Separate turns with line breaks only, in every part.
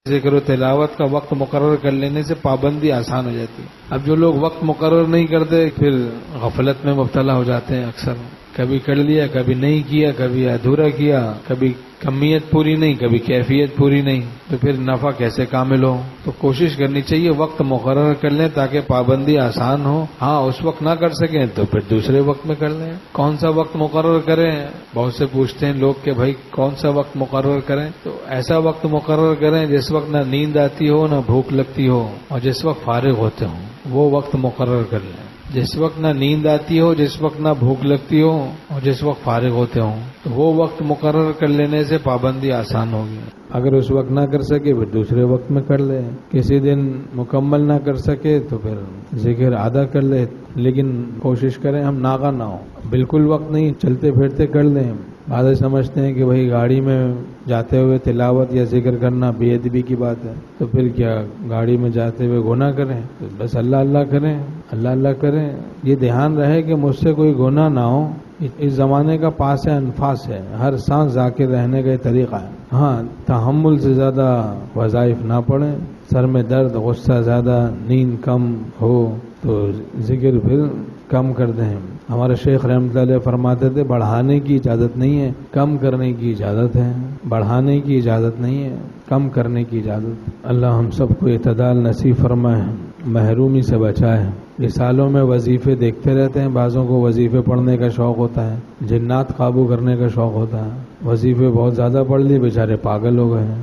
ذکر و تلاوت کا وقت مقرر کر لینے سے پابندی آسان ہو جاتی ہے۔ اب جو لوگ وقت مقرر نہیں کرتے پھر غفلت میں مبتلا ہو جاتے ہیں، اکثر کبھی کر لیا، کبھی نہیں کیا، کبھی ادھورا کیا، کبھی کمیت پوری نہیں، کبھی کیفیت پوری نہیں، تو پھر نفع کیسے کامل ہو؟ تو کوشش کرنی چاہیے وقت مقرر کر لیں تاکہ پابندی آسان ہو۔ ہاں اس وقت نہ کر سکیں تو پھر دوسرے وقت میں کر لیں۔ کون سا وقت مقرر کریں؟ بہت سے پوچھتے ہیں لوگ کہ بھائی کون سا وقت مقرر کریں؟ تو ایسا وقت مقرر کریں جس وقت نہ نیند آتی ہو نہ بھوک لگتی ہو اور جس وقت فارغ ہوتے ہوں، وہ وقت مقرر کر لیں۔ جس وقت نہ نیند آتی ہو، جس وقت نہ بھوک لگتی ہو اور جس وقت فارغ ہوتے ہوں، تو وہ وقت مقرر کر لینے سے پابندی آسان ہوگی۔ اگر اس وقت نہ کر سکے پھر دوسرے وقت میں کر لے، کسی دن مکمل نہ کر سکے تو پھر ذکر آدھا کر لے، لیکن کوشش کریں ہم ناغہ نہ ہو، بالکل وقت نہیں، چلتے پھرتے کر لیں۔ بعض سمجھتے ہیں کہ بھئی گاڑی میں جاتے ہوئے تلاوت یا ذکر کرنا بے ادبی کی بات ہے، تو پھر کیا گاڑی میں جاتے ہوئے گناہ کریں؟ تو بس اللہ اللہ کریں، اللہ اللہ کریں۔ یہ دھیان رہے کہ مجھ سے کوئی گناہ نہ ہو۔ اس زمانے کا پاس انفاس ہے، ہر سانس ذاکر رہنے کا طریقہ ہے۔ ہاں تحمل سے زیادہ وظائف نہ پڑیں، سر میں درد، غصہ زیادہ، نیند کم ہو تو ذکر پھر کم کر دیں۔ ہمارے شیخ رحمۃ اللہ علیہ فرماتے تھے بڑھانے کی اجازت نہیں ہے، کم کرنے کی اجازت ہے۔ بڑھانے کی اجازت نہیں ہے، کم کرنے کی اجازت۔ اللہ ہم سب کو اعتدال نصیب فرمائے، محرومی سے بچائے۔ رسالوں میں وظیفے دیکھتے رہتے ہیں، بعضوں کو وظیفے پڑھنے کا شوق ہوتا ہے، جنات قابو کرنے کا شوق ہوتا ہے، وظیفے بہت زیادہ پڑھ لیے بیچارے پاگل ہو گئے،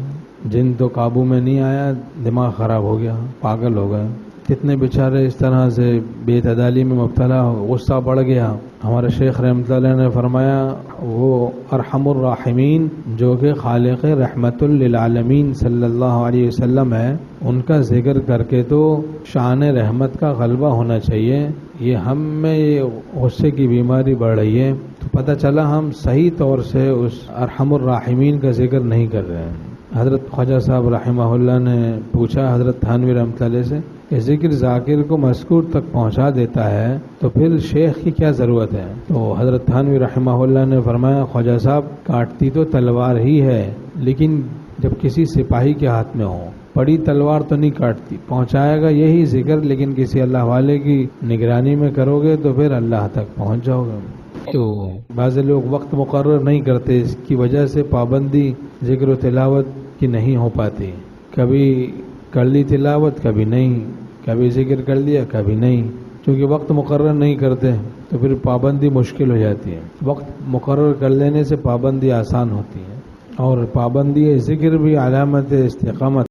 جن تو قابو میں نہیں آیا، دماغ خراب ہو گیا، پاگل ہو گئے۔ کتنے بیچارے اس طرح سے بے اعتدالی میں مبتلا ہو، غصہ بڑھ گیا۔ ہمارے شیخ رحمۃ اللہ نے فرمایا وہ ارحم الراحمین جو کہ خالق رحمت للعالمین صلی اللہ علیہ وسلم ہے، ان کا ذکر کر کے تو شان رحمت کا غلبہ ہونا چاہیے۔ یہ ہم میں یہ غصے کی بیماری بڑھ رہی ہے تو پتہ چلا ہم صحیح طور سے اس ارحم الراحمین کا ذکر نہیں کر رہے ہیں۔ حضرت خواجہ صاحب رحمہ اللہ نے پوچھا حضرت تھانوی رحمۃ اللہ سے کہ ذکر ذاکر کو مذکور تک پہنچا دیتا ہے تو پھر شیخ کی کیا ضرورت ہے؟ تو حضرت تھانوی رحمہ اللہ نے فرمایا خواجہ صاحب کاٹتی تو تلوار ہی ہے، لیکن جب کسی سپاہی کے ہاتھ میں ہو، بڑی تلوار تو نہیں کاٹتی، پہنچائے گا یہی ذکر، لیکن کسی اللہ والے کی نگرانی میں کرو گے تو پھر اللہ تک پہنچ جاؤ گے۔ تو بعض لوگ وقت مقرر نہیں کرتے، اس کی وجہ سے پابندی ذکر و تلاوت کی نہیں ہو پاتی۔ کبھی کر لی تلاوت، کبھی نہیں، کبھی ذکر کر لیا، کبھی نہیں، کیونکہ وقت مقرر نہیں کرتے تو پھر پابندی مشکل ہو جاتی ہے۔ وقت مقرر کر لینے سے پابندی آسان ہوتی ہے، اور پابندی ذکر بھی علامت استقامت